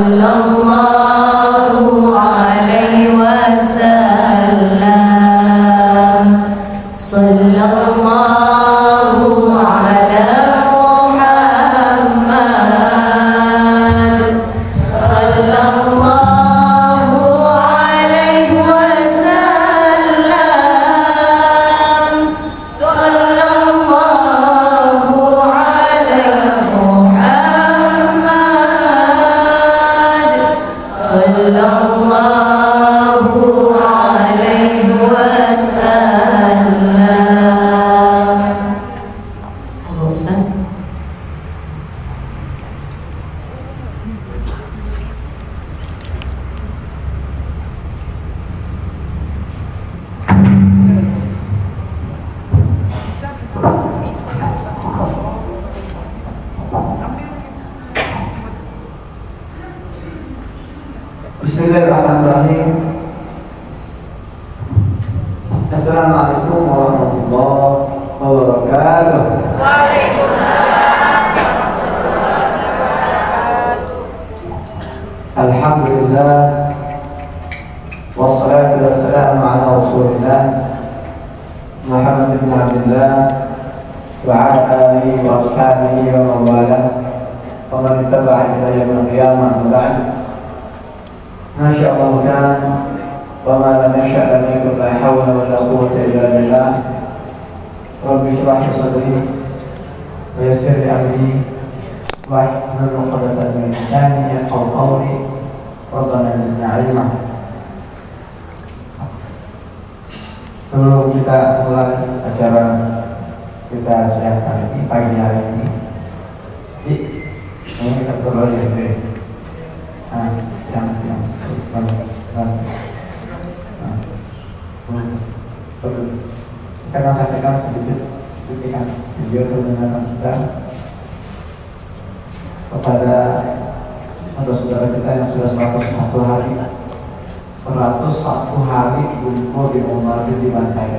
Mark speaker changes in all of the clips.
Speaker 1: sallallahu alaihi wasallam. Sallallahu ala Muhammad. Sallallahu alaihi wasallam. Sallallahu ala Muhammad. Sallallahu alaihi wasallam. Bosan?
Speaker 2: Bismillahirrahmanirrahim. Assalamualaikum warahmatullahi wabarakatuh. Alhamdulillah, wassalatu wassalamu ala Rasulillah Muhammad bin Abdullah wa ala alihi wa ashabihi wa mawalah wa man ittaba'a hidayah yaumil qiyamah. Ba'd. Masya Allah kan, wa ma lam yasha' lam yakun, la hawla wa la quwwata illa billah. Rabbi shrah li sadri wa yassir li amri wahlul 'uqdatam min lisani yafqahu qawli. Rabbana zidna 'ilma. Sebelum kita mulai acara kita siang hari ini, pagi hari ini, ini kita terlalu yang kita akan saksikan sedikit cuplikan video kebenaran kita kepada saudara kita yang sudah 101 hari kumpul di rumah di Bantai.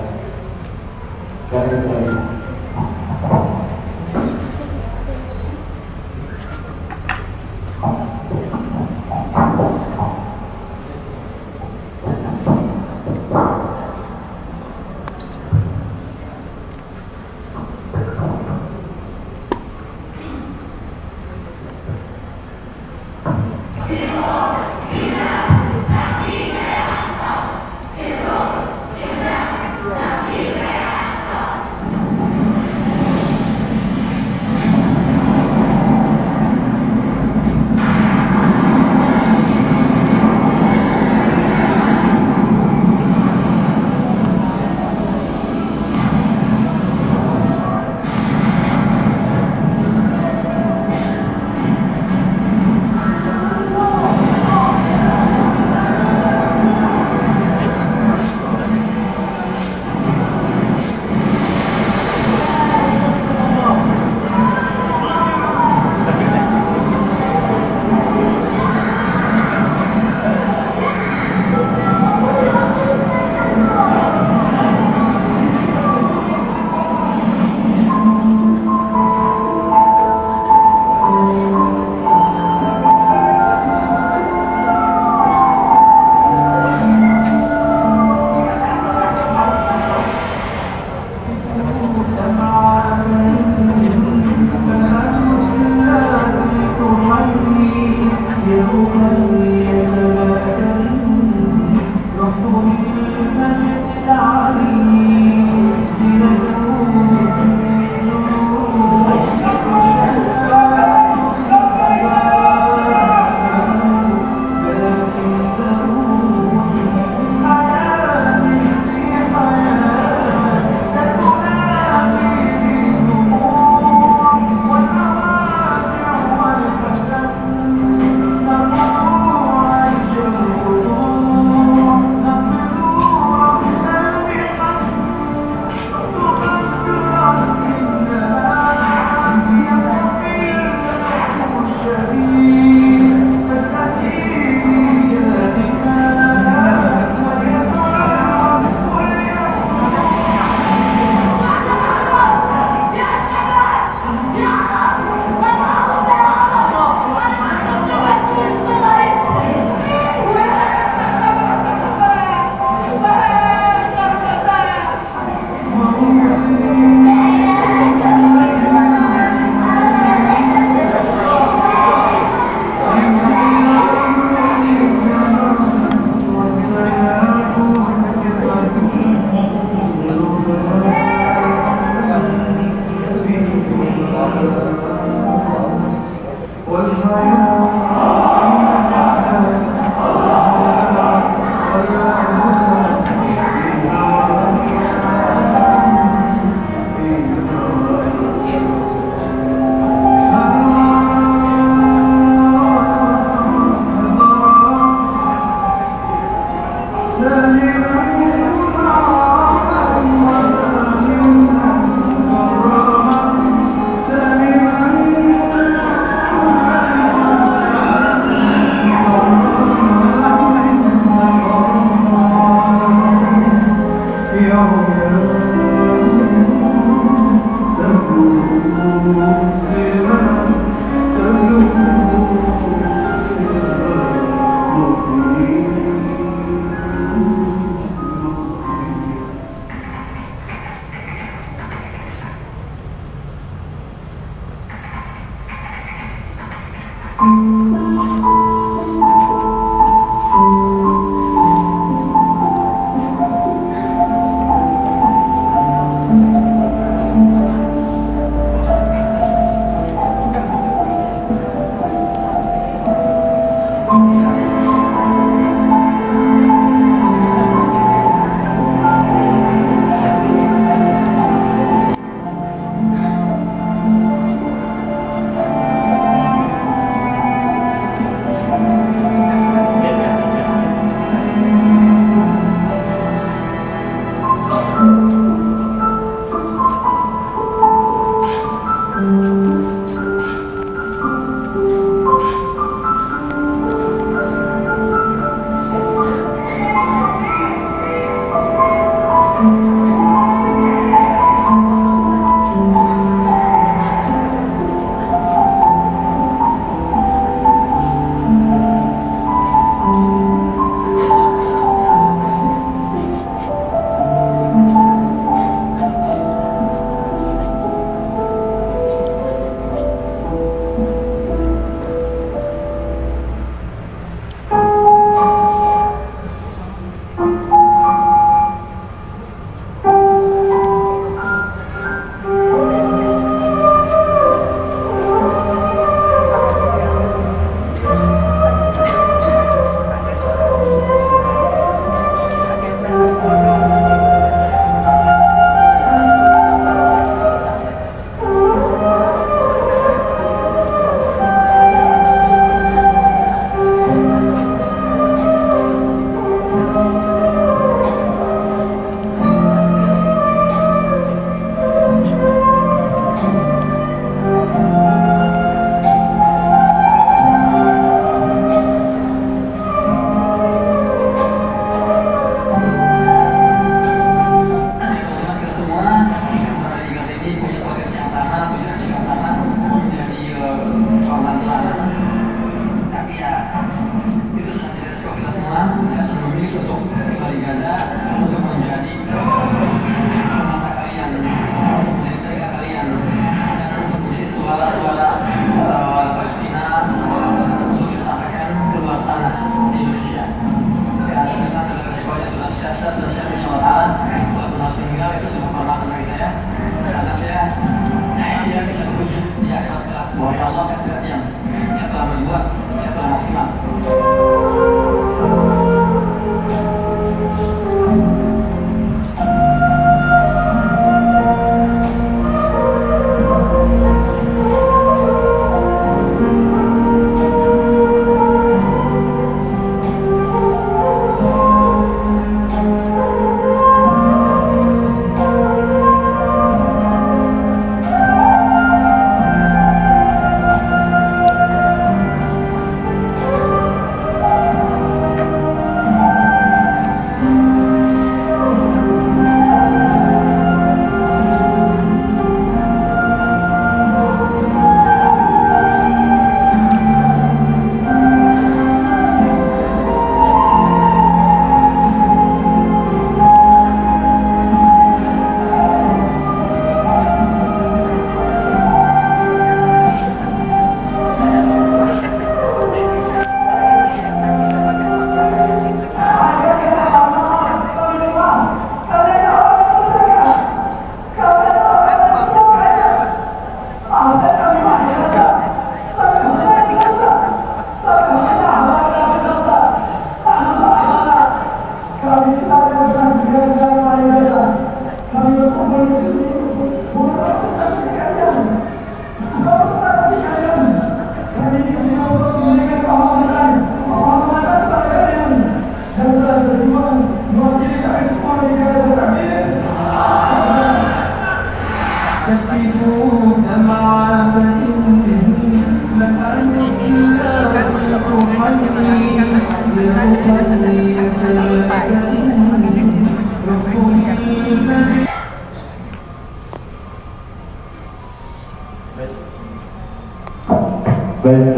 Speaker 2: Baik,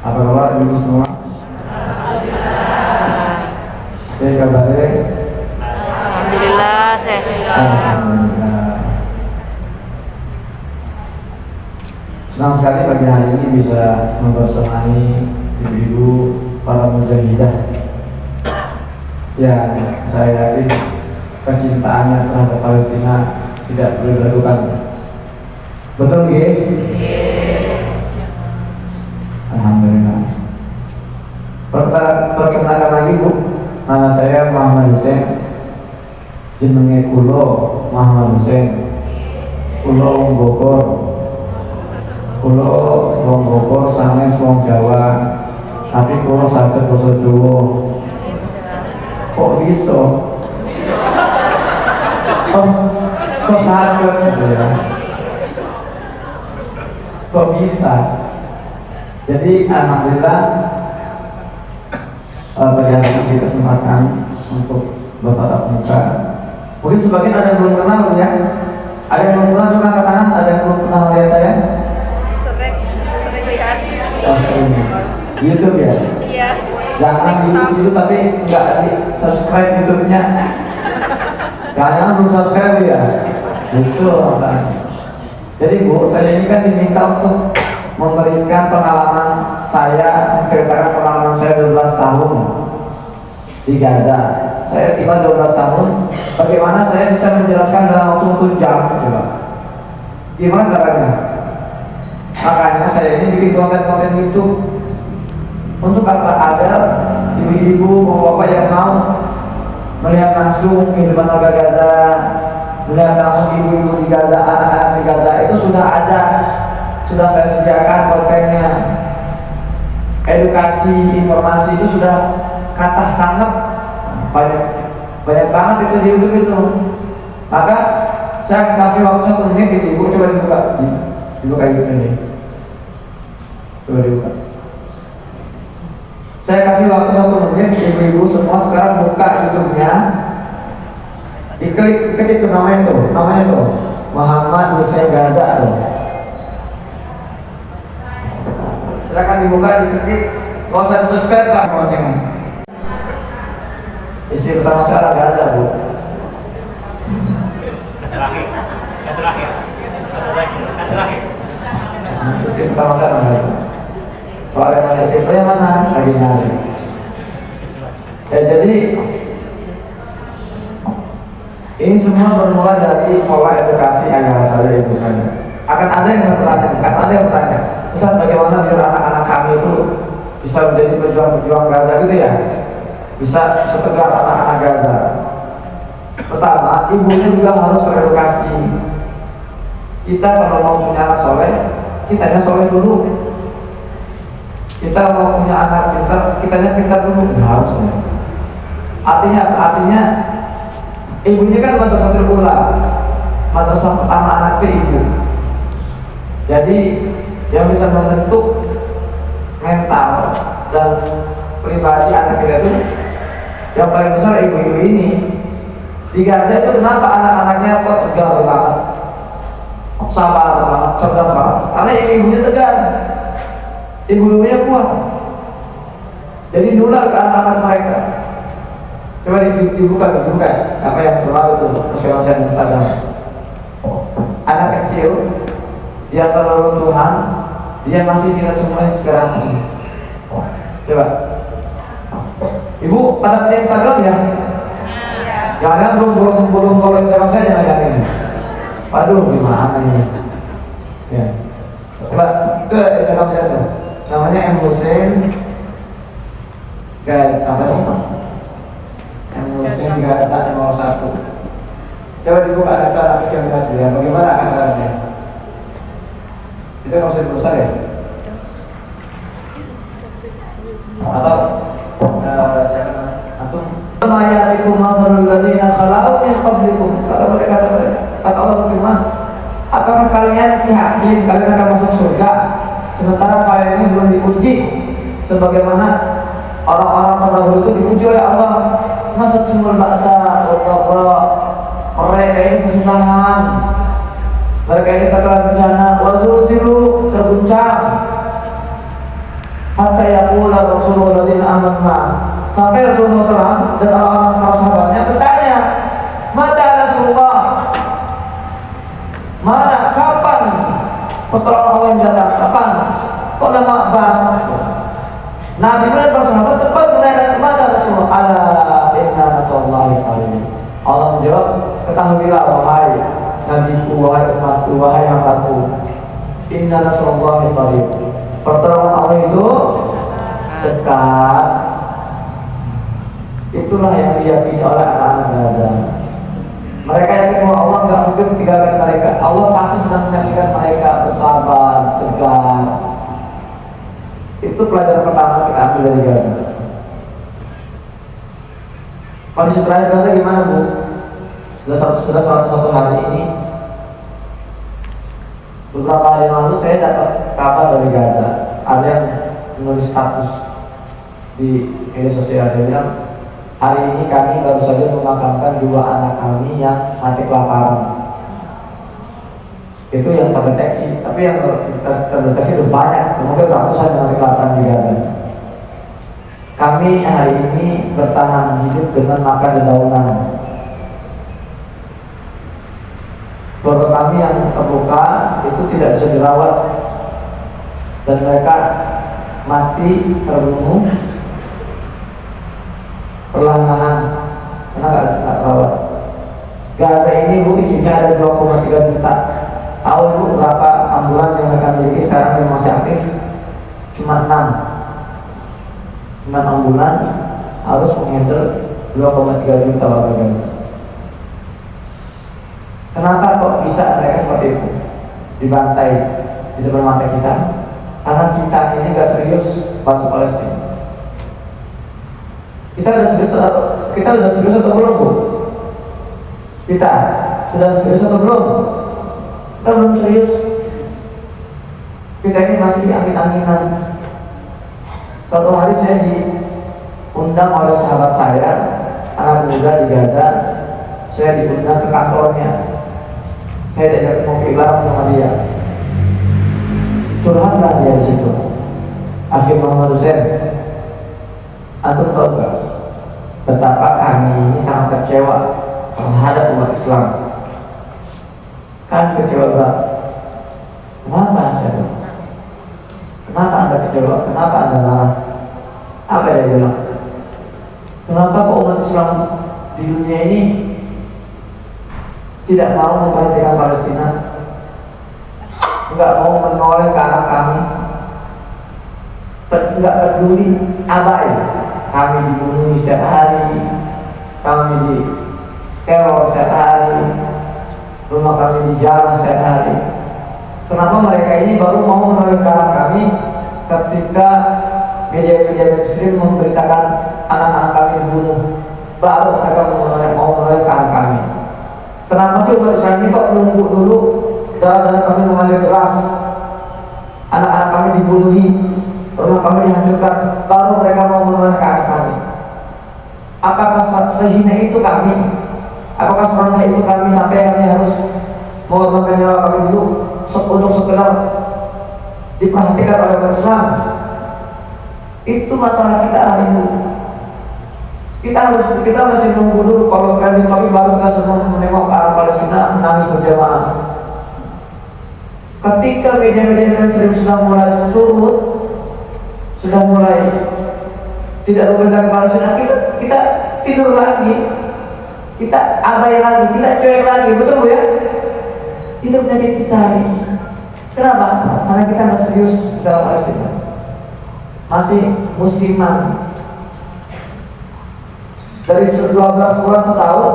Speaker 2: apa kabar ibu semua? Baik kabarnya?
Speaker 1: Alhamdulillah sehat.
Speaker 2: Alhamdulillah. Senang sekali pagi hari ini bisa membersamai ibu-ibu para mujahidah yang saya yakin kecintaannya terhadap Palestina tidak perlu diragukan. Betul nggih? kulo Muhammad Hussein, kulo wong Bogor, kulo wong Bogor sanes wong Jawa, tapi kulo saged basa Jawa. Kok bisa? Kok saged gitu ya? Kok bisa? Jadi alhamdulillah terjadi kesempatan untuk bertatap muka. Mungkin sebagian ada yang belum kenal ya. Ada yang belum kenal, coba angkat tangan. Ada yang belum kenal lihat saya?
Speaker 3: Sering lihat.
Speaker 2: Oh, sering. YouTube ya?
Speaker 3: Iya.
Speaker 2: Jangan di YouTube tapi nggak di subscribe YouTube-nya. Jangan belum subscribe ya. Betul masalahnya. Jadi Bu, saya ini kan diminta untuk memberikan pengalaman saya, menceritakan pengalaman saya 12 tahun di Gaza. Saya tinggal 12 tahun. Bagaimana saya bisa menjelaskan dalam waktu 1 jam? Coba. Gimana caranya? Makanya saya ini bikin konten-konten YouTube. Untuk apa? Agar ibu-ibu, bapak-bapak yang mau melihat langsung kehidupan warga Gaza, melihat langsung ibu-ibu di Gaza, anak-anak di Gaza, itu sudah ada. Sudah saya sediakan kontennya. Edukasi, informasi itu sudah kata sangat banyak banget itu di YouTube itu. Maka saya kasih waktu 1 menit ibu, coba dibuka YouTube ini. Coba dibuka. Saya kasih waktu 1 menit, ibu-ibu semua sekarang buka YouTube-nya. Diklik itu namanya tuh Muhammad Hussein Gaza tuh. Silakan dibuka, diketik, nggak usah subscribe lah kontennya. Istri pertama saya Gaza Bu.
Speaker 4: Terakhir.
Speaker 2: Istri pertama saya Gaza. Kalau ada yang istri yang mana? Lagi nyari. Ya jadi ini semua bermula dari pola edukasi ayah saya, ibu saya. Akan ada yang bertanya, Ustaz, bagaimana biar anak-anak kami itu bisa menjadi pejuang-pejuang Gaza gitu ya? Bisa setegar anak-anak Gaza. Pertama, ibunya juga harus teredukasi. Kita kalau mau punya anak soleh, kitanya soleh dulu. Kita mau punya anak pintar, kitanya pintar dulu. Ya harusnya. Artinya ibunya kan madrasatul ula. Madrasah pertama anak itu ibu. Jadi yang bisa membentuk mental dan pribadi anak kita itu yang paling besar ibu-ibu ini. Di Gaza itu kenapa anak-anaknya kok tegar banget, sabar banget, cerdas banget? Karena ibu-ibunya tegar, ibu-ibunya kuat. Jadi nular ke anak-anak mereka. Coba dibuka apa yang terlalu itu sosial Instagram. Anak kecil dia Tuhan, dia masih kita semua inspirasi. Coba ibu pada punya Instagram ya? Jangan belum follow Instagram saya, jangan ini. Waduh, gimana ini? Ya. Coba ke Instagram saya tuh. Namanya M Hussein. Guys, apa sih? M Hussein Gaza 01. Coba dibuka data kecil tadi ya. Bagaimana akan-akannya? Itu nggak usah besar ya? Atau antum mayatikum mathalul ladzina khalau min qablikum, kata Allah berfirman, apakah kalian yakin kalian akan masuk surga sementara kalian ini belum diuji sebagaimana orang-orang terdahulu itu diuji oleh Allah? Masuk sumul ba'sa mereka ini kesusahan, mereka ini terkena bencana, wazulzilu, terguncang, hatta yaqula Rasulullah sampai Rasulullah SAW dan orang-orang para sahabatnya bertanya, mata Rasulullah, mana, kapan pertolongan Allah yang datang, kapan? Kok lama banget? Nabi dan para sahabat sempat menanyakan kepada Rasulullah, ala inna nasallahi qarib. Allah menjawab, ketahuilah wahai nabiku, wahai umatku, wahai hambaku, inna nasallahi qarib. Pertolongan Allah itu dekat. Itulah yang diyakini oleh anak-anak Gaza. Mereka yakin bahwa Allah nggak mungkin tinggalkan mereka. Allah pasti sedang menyaksikan mereka bersabar, tegar. Itu pelajaran pertama kita ambil dari Gaza. Kondisi terakhir Gaza gimana, Bu? Sudah 101 hari ini. Beberapa hari yang lalu saya dapat kabar dari Gaza. Ada yang menulis status di media sosial, dia bilang, hari ini kami baru saja memakamkan 2 anak kami yang mati kelaparan. Itu yang terdeteksi, tapi yang terdeteksi itu banyak, mungkin ratusan yang mati kelaparan di Gaza. Kami hari ini bertahan hidup dengan makan dedaunan. Keluarga kami yang terluka itu tidak bisa dirawat dan mereka mati terbunuh perlahan-lahan karena nggak rawat. Gaza ini, Bu, isinya ada 2,3 juta. Tahu Bu berapa ambulan yang mereka miliki sekarang yang masih aktif? Cuma 6. Cuma ambulan harus menghandle 2,3 juta warga Gaza. Kenapa kok bisa mereka seperti itu? Dibantai di depan mata kita. Karena kita ini gak serius bantu Palestina. Kita sudah serius atau belum, Bu? Kita sudah serius atau belum? Kita belum serius. Kita ini masih angin-anginan. Suatu hari saya diundang oleh sahabat saya, anak muda di Gaza. Saya diundang ke kantornya. Saya diajak ngopi bareng sama dia. Curhatlah dia di situ. Akhir Muhammad Hussein, antum tahu gak betapa kami ini sangat kecewa terhadap umat Islam? Kan kecewa berat. Kenapa saya? Kenapa anda kecewa? Kenapa anda marah? Apa dia bilang? Kenapa kok umat Islam di dunia ini tidak mau memperhatikan Palestina, nggak mau menoleh ke arah kami, nggak peduli, abai? Kami dibunuh setiap hari, kami di teror setiap hari, rumah kami dijarah setiap hari. Kenapa mereka ini baru mau menoleh ke arah kami ketika media-media mainstream memberitakan anak-anak kami dibunuh? Baru mereka mau menoleh ke arah kami. Kenapa sih umat Islam ini kok nunggu dulu darah-darah kami mengalir deras, anak-anak kami dibunuhi, rumah kami dihancurkan, baru mereka mau menoleh ke arah kami? Apakah sehina itu kami? Apakah serendah itu kami sampai kami harus mengorbankan nyawa kami dulu untuk sekedar diperhatikan oleh umat Islam? Itu masalah kita hari ini. Kita masih nunggu dulu kalau kredit kami baru kita semua menengok ke arah Palestina menangis berjamaah. Ketika media-media mainstream sudah mulai surut, sudah mulai tidak memberitakan Palestina, kita tidur lagi, kita abai lagi, kita cuek lagi, betul Bu ya? Itu penyakit kita hari ini. Kenapa? Karena kita nggak serius dalam Palestina, masih musiman. Dari 12 bulan setahun,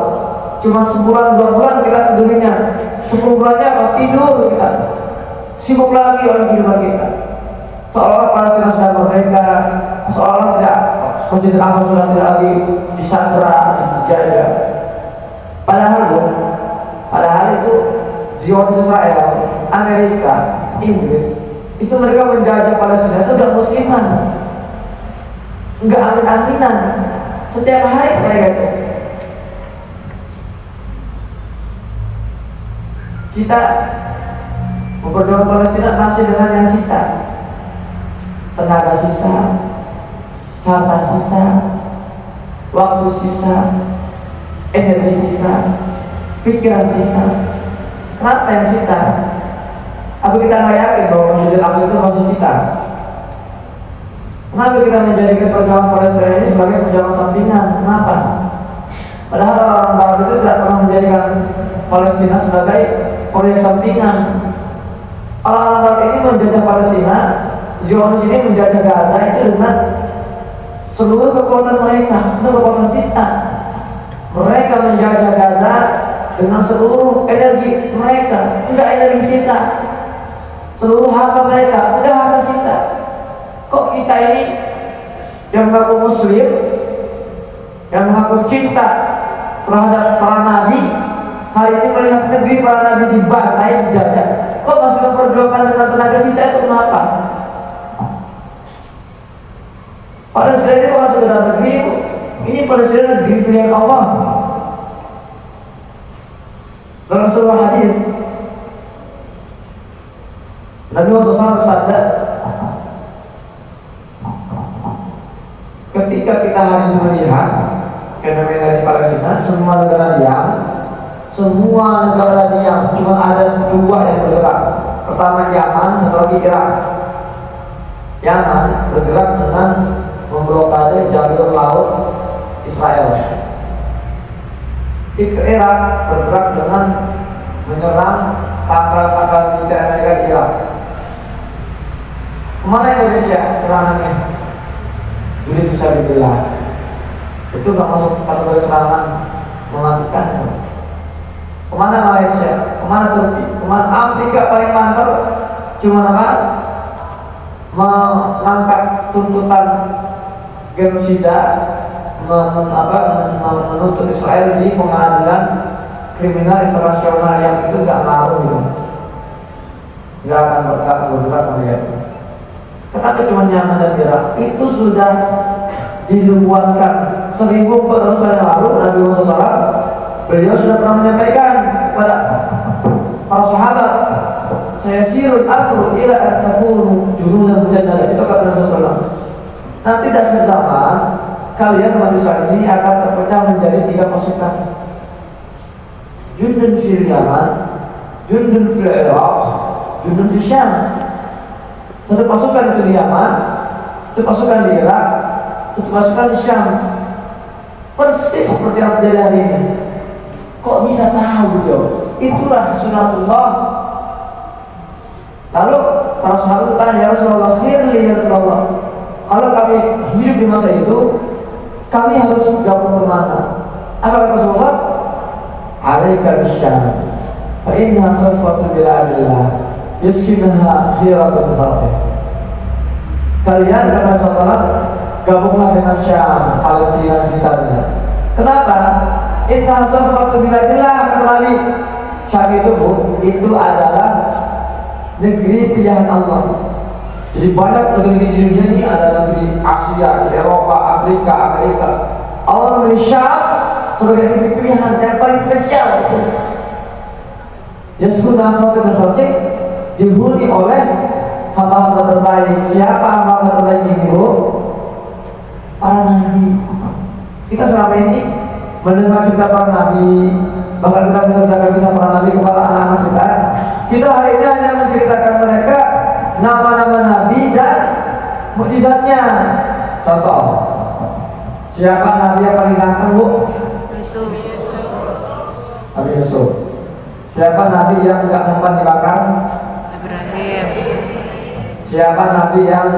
Speaker 2: cuma sebulan 2 bulan kita tidurnya, 10 bulannya apa? Tidur kita, sibuk lagi oleh kehidupan kita. Seolah-olah Palestina sudah merdeka, seolah-olah tidak, Masjid Al-Aqsa sudah tidak lagi disandera, dijajah. Padahal itu Zionis Israel, Amerika, Inggris, itu mereka menjajah Palestina itu udah musiman, nggak angin-anginan. Setiap hari mereka itu. Kita memperjuangkan Palestina masih dengan yang sisa, tenaga sisa, harta sisa, waktu sisa, energi sisa, pikiran sisa. Kenapa yang sisa? Apa kita nggak yakin bahwa Masjid Al-Aqsa itu masih kita? Kenapa kita menjadikan perjuangan Palestina ini sebagai perjuangan sampingan? Kenapa? Padahal orang Barat itu tidak pernah menjadikan Palestina sebagai proyek sampingan. Orang Barat ini menjajah Palestina, Zionis ini menjajah Gaza itu dengan seluruh kekuatan mereka, itu kekuatan sisa. Mereka menjajah Gaza dengan seluruh energi mereka, enggak energi sisa. Seluruh harta mereka, enggak harta sisa. Kok kita ini yang mengaku muslim, yang mengaku cinta terhadap para nabi, hari ini melihat negeri para nabi dibantai, dijajah, kok masih memperjuangkan dengan tenaga sisa itu kenapa? Palestina ini bukan sekedar negeri, ini Palestina negeri pilihan Allah. Dalam sebuah hadis Nabi Muhammad SAW bersabda, ketika kita hari ini melihat fenomena di Palestina, semua negara diam, cuma ada dua yang bergerak. Pertama Yaman, satu lagi Irak. Yaman bergerak dengan memblokade jalur laut Israel. Irak bergerak dengan menyerang pangkal-pangkal militer Amerika di Irak. Kemana Indonesia serangannya? Juli susah dibelah. Itu nggak masuk kategori serangan mematikan. Kemana Malaysia? Kemana Turki? Kemana Afrika paling mantap? Cuma apa? Mengangkat tuntutan genosida, menuntut Israel di pengadilan kriminal internasional yang itu nggak ngaruh gitu. Nggak akan bergerak melihat. Kenapa cuma Yaman dan Irak? Itu sudah dinubuatkan 1400 tahun yang lalu. Nabi Muhammad SAW, beliau sudah pernah menyampaikan kepada para sahabat, saya sirun aku ila takunu junudan mujannada. Itu kata Nabi SAW. Nanti di akhir zaman kalian manusia ini akan terpecah menjadi 3 pasukan. Jundun fil Yaman, jundun fil Iraq, jundun fil Syam. Satu pasukan itu di Yaman, satu pasukan di Irak, satu pasukan di Syam. Persis seperti yang terjadi hari ini. Kok bisa tahu beliau? Itulah sunatullah. Lalu para sahabat bertanya, ya Rasulullah, khirli ya Rasulullah, kalau kami hidup di masa itu, kami harus gabung kemana? Apa kata Rasulullah? Alaika bisyam, fa inna safwatu biladillah, yuskinha khiratun khalqih. Kalian kata Rasulullah, gabunglah dengan Syam, Palestina sekitarnya. Kenapa? Inna safwatu biladillah, kembali Syam itu adalah negeri pilihan Allah. Jadi banyak negeri di dunia ini, ada negeri Asia, Eropa, Afrika, Amerika. Allah memilih Syam sebagai negeri pilihan yang paling spesial itu. Yaskunna khawatun khalqih, dihuni oleh hamba-hamba terbaik. Siapa hamba-hamba terbaik ini, Bu? Para nabi. Kita selama ini mendengar cerita para nabi, bahkan kita menceritakan kisah para nabi kepada anak-anak kita. Kita hari ini hanya menceritakan mereka nama-nama nabi dan mukjizatnya. Contoh, siapa nabi yang paling ganteng, Bu?
Speaker 1: Yusuf.
Speaker 2: Nabi Yusuf. Siapa nabi yang enggak mempan dibakar?
Speaker 1: Ibrahim.
Speaker 2: Siapa nabi yang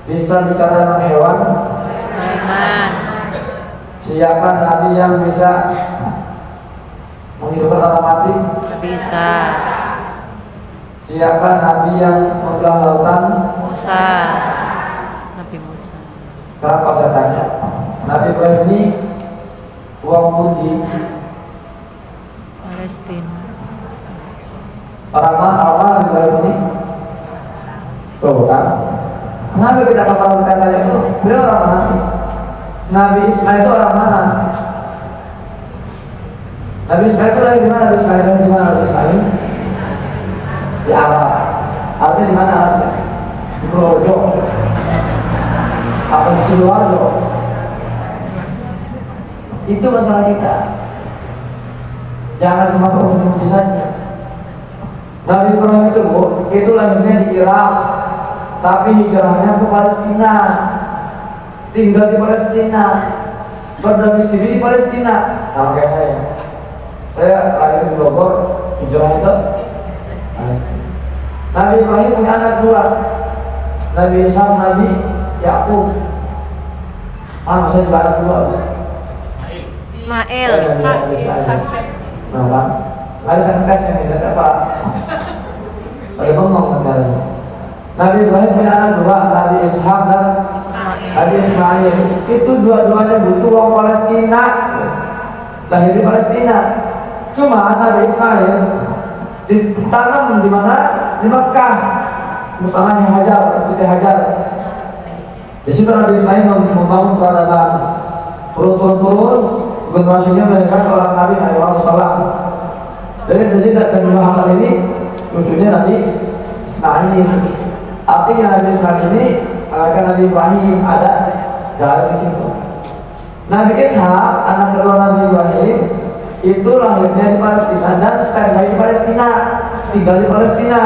Speaker 2: bisa bicara dengan hewan?
Speaker 1: Sulaiman.
Speaker 2: Siapa nabi yang bisa menghidupkan orang mati?
Speaker 1: Nabi Isa.
Speaker 2: Siapa nabi yang membelah lautan?
Speaker 1: Musa. Nabi Musa.
Speaker 2: Sekarang kalau saya tanya, Nabi Ibrahim ini uang pundi?
Speaker 1: Palestina.
Speaker 2: Orang mana Nabi Ibrahim ini? Tuh kan? Kenapa kita kalau bertanya itu, beliau orang mana sih? Nabi Ismail itu orang mana? Nabi Ismail itu lagi di mana? Nabi Ismail di mana? Nabi Ismail di Arab. Arabnya di mana? Arabnya di Projo. Apa di Sidoarjo? Itu masalah kita. Jangan cuma fokus mukjizatnya. Nabi Ibrahim itu, Bu, itu lahirnya di Irak, tapi hijrahnya ke Palestina. Tinggal di Palestina, berdomisili di Palestina. Sama kayak saya lahir di Bogor, hijrah itu Palestina. Nabi Ibrahim punya anak 2, Nabi Ishak, Nabi Yakub. Saya juga anak 2.
Speaker 1: Ismail.
Speaker 2: Ismail. Nah, ada tes yang tidak apa. Ada ngomong kemarin. Nabi Ibrahim punya anak dua, Nabi Ishak dan Nabi Ismail. Itu dua-duanya butuh orang Palestina, lahir di Palestina. Cuma Nabi Ismail ditanam di mana? Di Mekah bersama Hajar, Siti Hajar. Di situ Nabi Ismail membangun peradaban. Turun-turun generasinya melahirkan seorang Nabi Muhammad SAW. Dari Nabi Muhammad ini cucunya Nabi Ismail. Artinya Nabi Ismail ini melahirkan Nabi Ibrahim, ada dari situ. Nabi Ishak, anak kedua Nabi Ibrahim, itu lahirnya di Palestina dan sekarang di Palestina, tinggal di Palestina.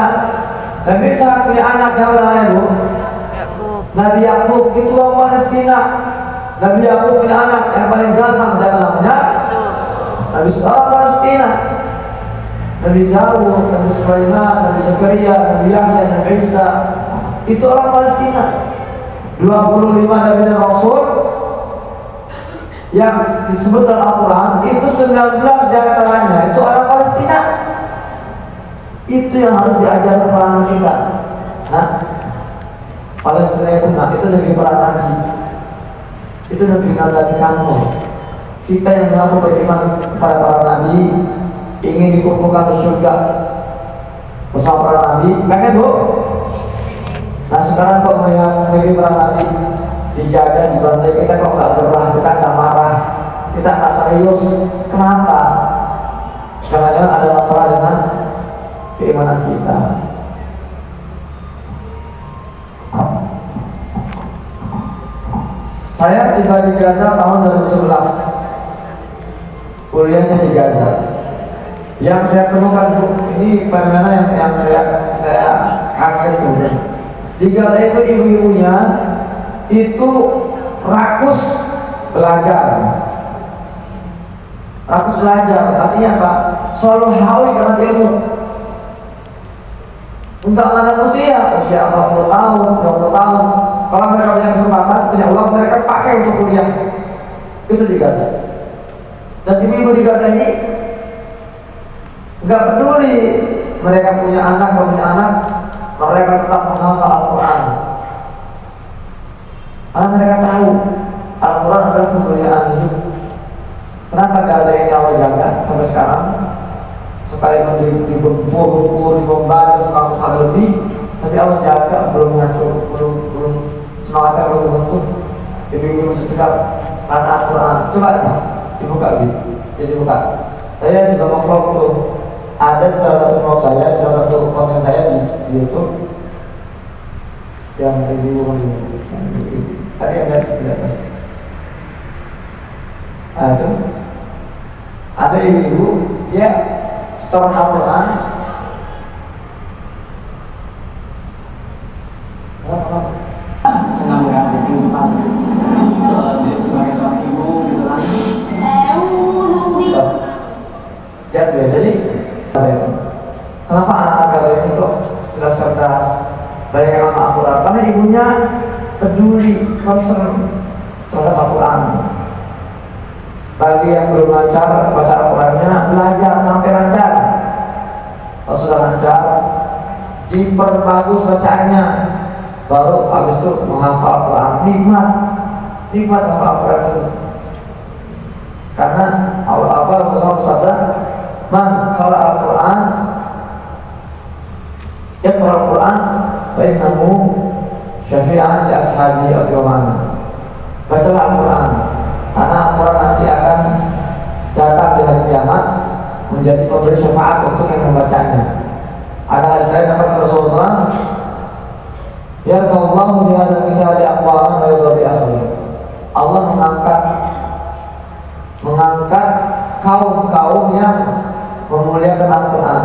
Speaker 2: Nabi Ishak punya anak siapa namanya, Bu?
Speaker 1: Yakub.
Speaker 2: Nabi Yakub, itu orang Palestina. Nabi Yakub punya anak yang paling ganteng siapa namanya?
Speaker 1: Yusuf.
Speaker 2: Nabi orang Palestina. Nabi Dawud, Nabi Sulaiman, Nabi Zakaria, Nabi Yahya, Nabi Isa, itu orang Palestina. 25 Nabi dan Rasul yang disebut dalam Al-Quran itu 19 diantaranya itu orang Palestina. Itu yang harus diajar kepada anak kita. Nah, Palestina itu negeri para nabi, itu negeri nabi kamu. Kita yang mengaku beriman kepada para nabi, ingin dikumpulkan di surga bersama para nabi, pengen, Bu? Nah, sekarang kok melihat negeri para nabi dijaga, dibantai, kita kok nggak gerah, kita nggak marah, kita nggak serius. Kenapa? Jangan-jangan ada masalah dengan keimanan kita. Saya tiba di Gaza tahun 2011, kuliahnya di Gaza. Yang saya temukan, ini fenomena yang saya kaget sebenarnya. Di Gaza itu ibu-ibunya itu rakus belajar. Rakus belajar, artinya apa? Selalu haus dengan ilmu. Enggak ada usia 40 tahun, 20 tahun. Kalau mereka punya kesempatan, punya uang, mereka pakai untuk kuliah. Itu di Gaza. Dan ibu-ibu di Gaza ini enggak peduli mereka punya anak, enggak punya anak, mereka tetap menghafal Al-Quran. Karena mereka tahu Al-Quran adalah kemuliaan hidup. Kenapa Gaza ini Allah jaga sampai sekarang? Sekalipun dibombardir, dibombardir 100 kali lebih, tapi Allah jaga, belum hancur, belum semangatnya belum runtuh. Ibu-ibu masih tetap karena Al-Quran. Coba nih, dibuka gitu, jadi buka. Saya juga mau vlog tuh. Ada di salah satu vlog saya, di salah satu konten saya di YouTube yang ibu-ibu tadi ada di atas. Ada ibu-ibu dia setor Al-Quran.
Speaker 4: Senang ya berjumpa sebagai seorang ibu gitu kan.
Speaker 2: Ya, jadi kenapa anak-anak Gaza ini kok sudah cerdas, banyak yang hafal Al-Quran? Karena ibunya peduli, concern terhadap Al-Quran. Bagi yang belum lancar baca Al-Qurannya, belajar sampai lancar. Kalau sudah lancar, diperbagus bacaannya, baru habis itu menghafal Al-Quran. Nikmat menghafal Al-Quran itu. Karena awal-awal Rasulullah bersabda, man qara Al-Quran, iqra Al-Quran, wa innahu syafi'an li ashabi al-yawman. Bacalah Al-Quran, karena Al-Quran nanti akan datang di hari kiamat menjadi pemberi syafaat untuk yang membacanya. Ada hadis saya dapat Rasulullah, yarfa'allahu bi hadzal kitabi aqwaman wa yadhur bi akhirin. Allah mengangkat kaum-kaum yang memuliakan Al-Quran,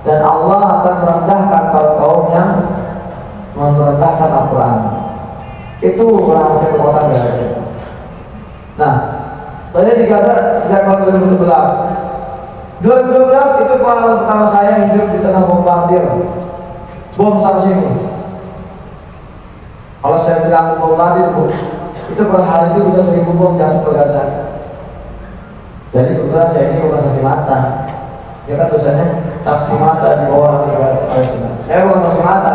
Speaker 2: dan Allah akan merendahkan kaum-kaum yang merendahkan Al-Quran. Itu rahasia kekuatan Gaza. Nah, saya di Gaza sejak tahun 2011. 2012 itu pengalaman pertama saya hidup di tengah bombardir, bom sana sini. Kalau saya bilang bombardir, Bu, itu per hari itu bisa 1000 bom jatuh ke Gaza. Jadi sebenarnya saya ini bukan saksi mata. Ya kan tulisannya saksi mata di bawah negara Palestina. Saya bukan saksi mata.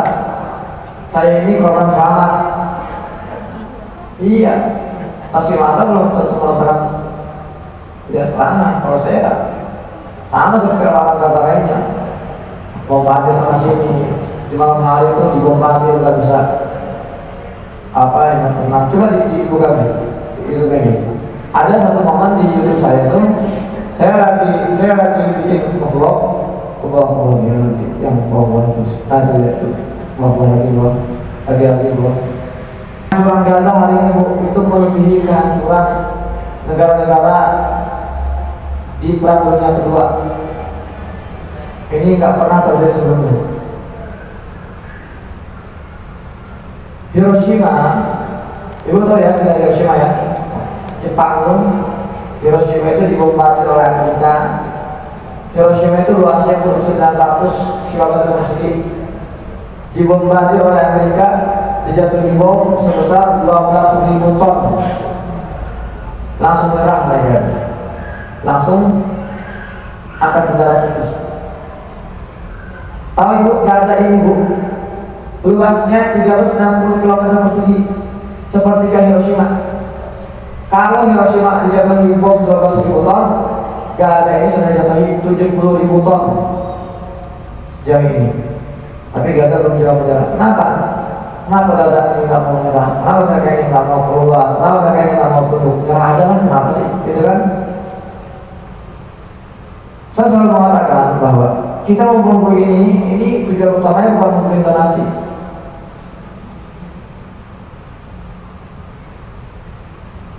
Speaker 2: Saya ini korban selamat. Iya, saksi mata belum tentu merasakan ya selamat. Kalau saya sama seperti orang Gaza lainnya, bombardir sana sini di malam hari itu dibombardir nggak bisa apa yang tenang. Coba dibuka nih, itu kayak gini. Ada satu momen di YouTube saya itu, saya lagi bikin vlog ke bawah yang bawah terus tadi itu bawah lagi bawah. Kehancuran Gaza hari ini itu melebihi kehancuran negara-negara di Perang Dunia Kedua. Ini nggak pernah terjadi sebelumnya. Hiroshima, ibu tahu ya kita Hiroshima ya, Jepang. Hiroshima itu dibombardir oleh Amerika. Hiroshima itu luasnya 900 km persegi. Dibombardir oleh Amerika, dijatuhi bom sebesar 12.000 ton. Langsung merah mereka, langsung akan mendarat putus. Tahu ibu Gaza ini bu, luasnya 360 km persegi, seperti kayak Hiroshima. Kalau Hiroshima dijatuhi bom 12.000 ton, Gaza ini sudah dijatuhi 70.000 ton sejauh ini. Tapi Gaza belum menyerah. Kenapa? Kenapa Gaza ini nggak mau menyerah? Kenapa mereka ini nggak mau keluar? Kenapa mereka ini nggak mau tunduk? Nyerah aja lah, kenapa sih? Gitu kan? Saya selalu mengatakan bahwa kita mengumpul ini tujuan utamanya bukan memberi donasi.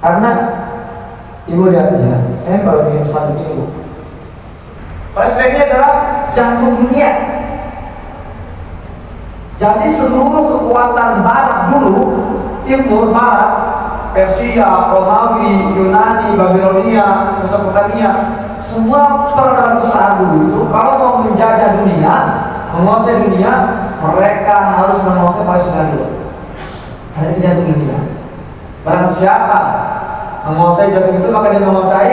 Speaker 2: Karena ibu lihat ya, saya kalau bikin sepanduk ini bu, Palestina ini adalah jantung dunia. Jadi seluruh kekuatan barat dulu, timur barat, Persia, Romawi, Yunani, Babilonia, Mesopotamia, semua peradaban besar dulu itu kalau mau menjajah dunia, menguasai dunia, mereka harus menguasai Palestina dulu. Karena itu jantung dunia. Barang siapa menguasai jantung itu maka dia menguasai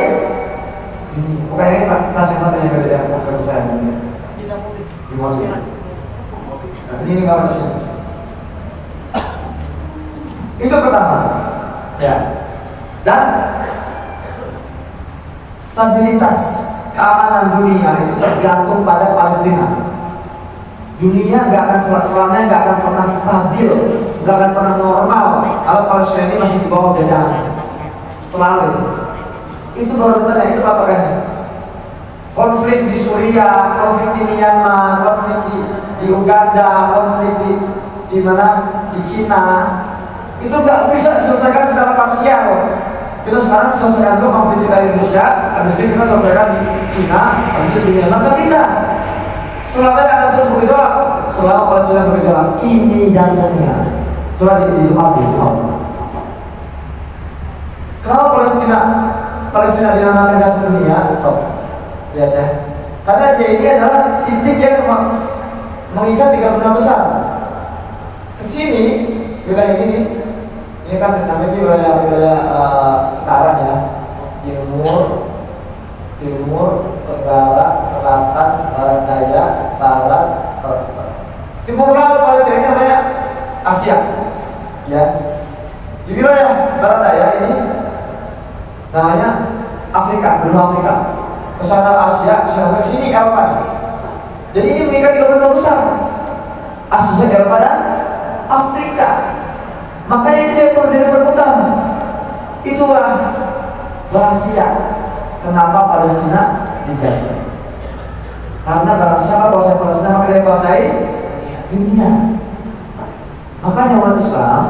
Speaker 2: ini. Bukan ini pak, nasi satunya berbeda dengan saya dunia. Dimasukin. Nah, ini nggak harus. Itu pertama, ya. Dan stabilitas keamanan dunia itu tergantung pada Palestina. Dunia nggak akan selamanya nggak akan pernah stabil, nggak akan pernah normal kalau Palestina ini masih di bawah jajahan. Selalu. Itu baru benar, itu patokannya. Konflik di Suriah, konflik di Myanmar, konflik di Uganda, konflik di mana di Cina, itu nggak bisa diselesaikan secara parsial. Kita sekarang selesaikan dulu konflik di Indonesia, habis itu kita selesaikan di Cina, habis itu di Myanmar, nggak bisa. Selama akan terus bergejolak, selama Palestina bergejolak, ini jantungnya. Coba di zoom out. Kalau Palestina dinamakan jantung dunia, stop. Lihat ya, karena dia ini adalah titik yang mengikat 3 benua besar. Kesini wilayah ini kan namanya wilayah utara ya, timur, tenggara, selatan, barat daya, barat, timur laut Palestina ini namanya Asia, ya. Di wilayah barat daya ini namanya Afrika, benua Afrika. Kesana Asia, kesana sini Eropa. Jadi ini mengikat 3 benua besar, Asia, Eropa dan Afrika. Makanya itu yang berdiri berputar. Itulah rahasia kenapa Palestina dijajah. Karena barang siapa kuasai Palestina maka dia kuasai dunia. Makanya umat Islam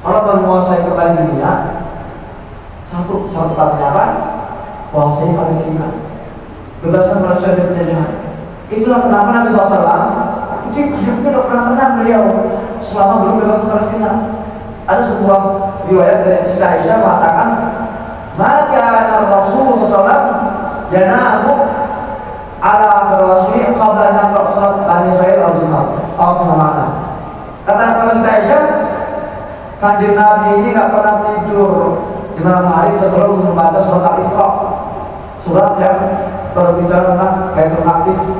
Speaker 2: kalau menguasai kembali dunia, satu catatannya apa? Kuasai Palestina, bebaskan Palestina dari penjajahan. Itulah kenapa Nabi SAW itu hidupnya tidak pernah tenang beliau selama belum bebas Palestina. Ada sebuah riwayat dari Siti Aisyah mengatakan, maka Rasulullah SAW yanamu ala firasyi qabla an yaqra salat Bani Israil al-Zumar. Kata Siti Aisyah, Kanjeng Nabi ini nggak pernah tidur di malam hari sebelum membaca surat Al-Isra, surat yang berbicara tentang Baitul Maqdis.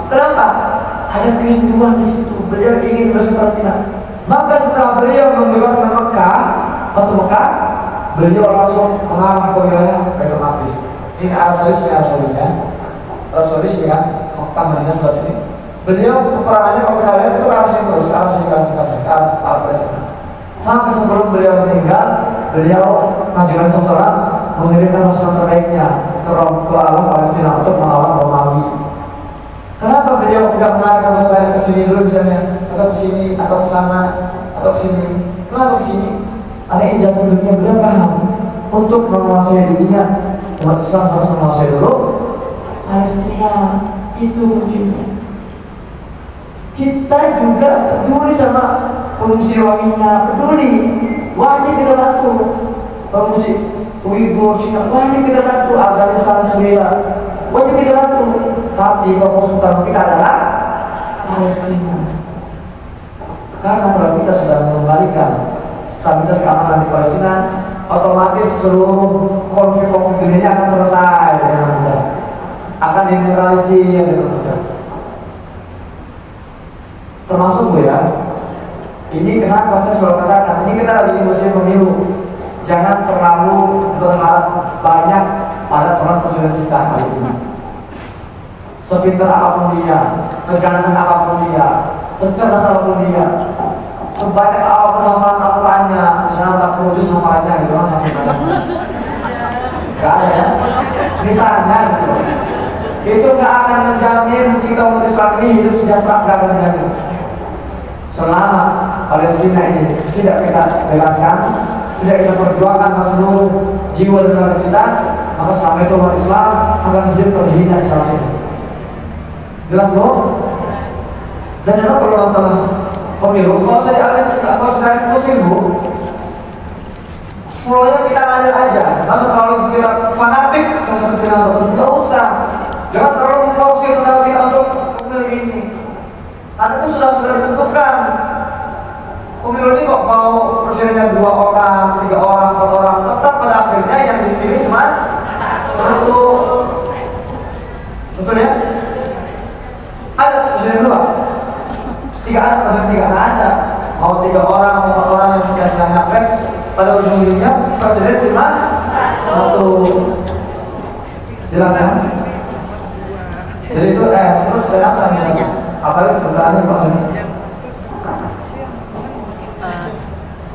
Speaker 2: Kenapa? Ada kerinduan di situ. Beliau ingin bersucacita. Maka setelah beliau membebaskan Mekah, Mekah, beliau langsung mengarah ke wilayah Baitul Maqdis. Ini Arab Saudi, Arab Saudi ya. Arab Saudi sih kan, Mekah, Madinah sebelah sini. Beliau peperangannya kalau kita lihat itu arah sini terus, arah sini, arah Palestina. Sampai sebelum beliau meninggal, beliau mengajukan seseorang mengirimkan pasukan terbaiknya ke arah Palestina untuk melawan Romawi. Kenapa beliau tidak mengarahkan pasukan ke sini dulu misalnya, atau ke sini, atau ke sana, atau ke sini? Kenapa ke sini? Karena jantung dunia beliau paham untuk menguasai dunia, umat Islam harus menguasai dulu Palestina. Itu kuncinya. Kita juga peduli sama pengungsi Rohingya, peduli, wajib kita bantu pengungsi Uighur, Cina, wajib kita bantu Afghanistan, Syria, wajib kita bantu. Tapi fokus utama kita adalah Palestina. Karena kalau kita sudah mengembalikan stabilitas keamanan di Palestina, otomatis seluruh konflik-konflik dunia akan selesai dengan mudah, akan dinetralisir dengan mudah. Termasuk Bu ya, ini kenapa saya selalu katakan, ini kita lagi di musim pemilu. Jangan terlalu berharap banyak pada calon presiden kita kali ini. Sepintar apapun dia, seganteng apapun dia, secerdas apapun dia, sebanyak apapun hafalan Al-Qurannya, misalnya 40 juz hafalannya gitu kan, sampai banyak. Gak ada ya, misalnya gitu. Itu gak akan menjamin kita umat Islam ini hidup sejahtera, gak akan menjamin. Selama Palestina ini tidak kita bebaskan, tidak kita perjuangkan ke seluruh jiwa dan raga kita, maka selama itu umat Islam akan hidup terhina di salah sini. Jelas Bu? Dan memang kalau masalah pemilu, kalau saya diambil, kalau saya pusing Bu, flow-nya kita ngajar aja. Langsung kalau kita fanatik sama satu pilihan, tidak usah. Jangan terlalu memforsir kita untuk pemilu ini. Karena itu sudah ditentukan. Pemilu ini kok mau presidennya 2 orang, 3 orang, 4 orang, tetap pada akhirnya yang dipilih cuma satu. Betul ya? Ada presiden 2, 3 ada, presiden 3 ada. Mau 3 orang, mau 4 orang yang nyapres, pada ujung-ujungnya presiden cuma satu. Jelas ya? Jadi itu terus saya tanya, apalagi pertanyaannya presiden?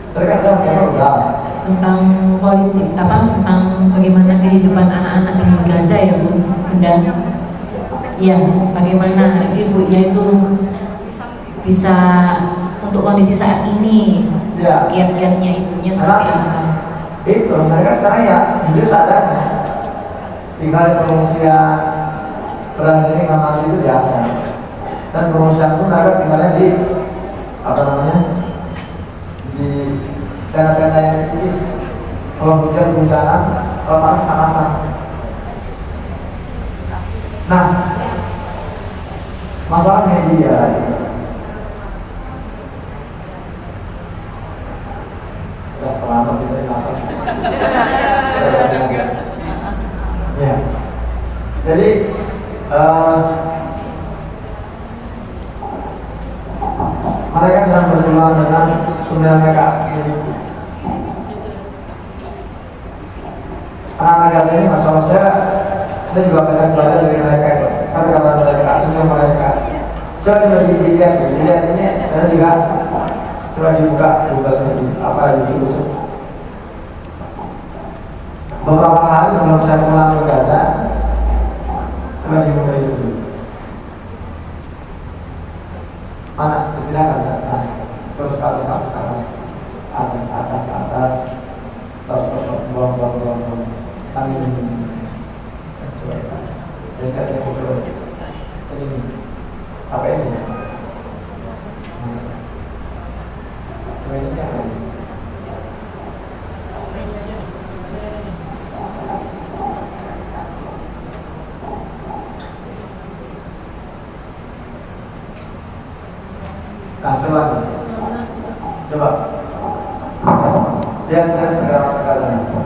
Speaker 2: Terkadang udah
Speaker 5: tentang politik, tentang bagaimana kehidupan anak-anak di Gaza ya Bu, dan ya bagaimana ibunya itu bisa untuk kondisi saat ini,
Speaker 2: ya.
Speaker 5: kiat-kiatnya ibunya seperti apa?
Speaker 2: Itu mereka sekarang ya hidup seadanya, tinggal di pengungsian, berada ini kamar itu biasa. Dan pengungsian pun mereka tinggalnya di apa namanya, di tenda-tenda yang tipis. Kalau hujan-hujanan, kalau panas-panasan. Nah, masalah media udah terlambat sih dari lapar. Ya. Jadi mereka sedang berjuang dengan 9 mereka. Anak-anak Gaza ini, masya Allah, saya juga banyak belajar dari mereka. Kata-kata mereka, senyum mereka. Coba dilihat ini, saya juga coba dibuka apa YouTube. Beberapa hari sebelum saya pulang ke Gaza, coba dibuka YouTube. Mana? Dipindahkan, nah, terus ke atas, terus buang. Tangan ini, apa ini? Ini apa? Nah, coba lihat pergerakan.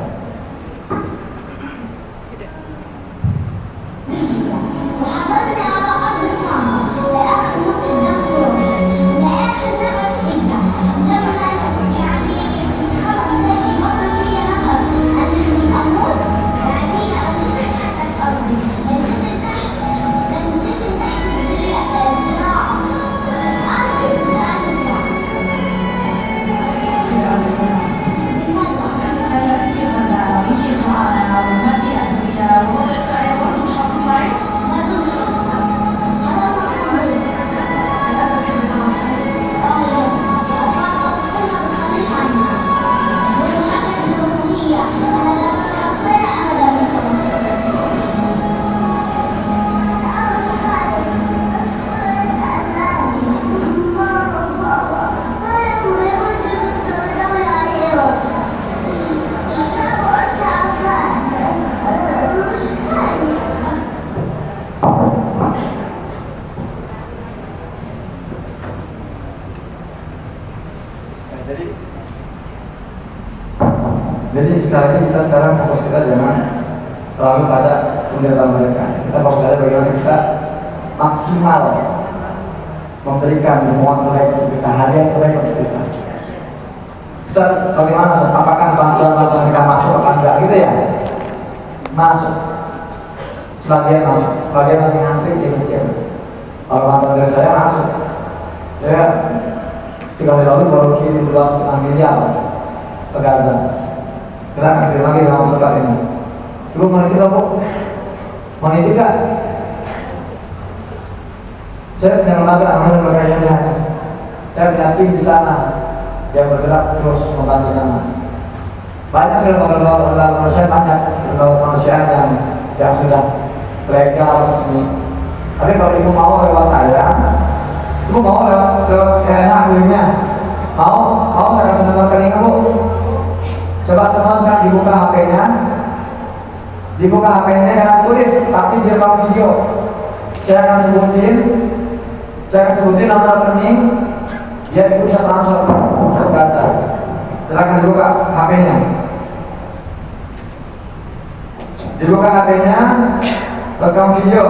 Speaker 2: Jadi sekali lagi kita sekarang fokus kita jangan terlalu pada penderitaan mereka. Kita fokus saja bagaimana kita maksimal memberikan dukungan terbaik untuk kita, hadiah terbaik untuk kita. Ustaz, bagaimana Ustaz? Apakah bantuan-bantuan mereka masuk apa enggak gitu ya? Masuk. Sebagian masuk, sebagian masih ngantri di Mesir. Kalau bantuan dari saya masuk. Ya, 3 hari lalu baru kirim 2,5 miliar ke Gaza. Kita akan kirim lagi dalam waktu dekat ini. Ibu mau nitip apa? Mau nitip gak? Saya punya lembaga namanya lembaga Yahya. Saya punya tim di sana yang bergerak terus membantu sana. Banyak sih lembaga manusia, banyak lembaga manusia yang sudah legal resmi. Tapi kalau ibu mau lewat saya, ibu mau lewat KNH kliniknya, mau saya kasih nomor rekening ibu. Coba semua sekarang dibuka HP-nya, dengan tulis tapi direkam video. Saya akan sebutin nomor rekening, dia itu bisa transfer ke Gaza. Silakan dibuka HP-nya. Dibuka HP-nya, rekam video.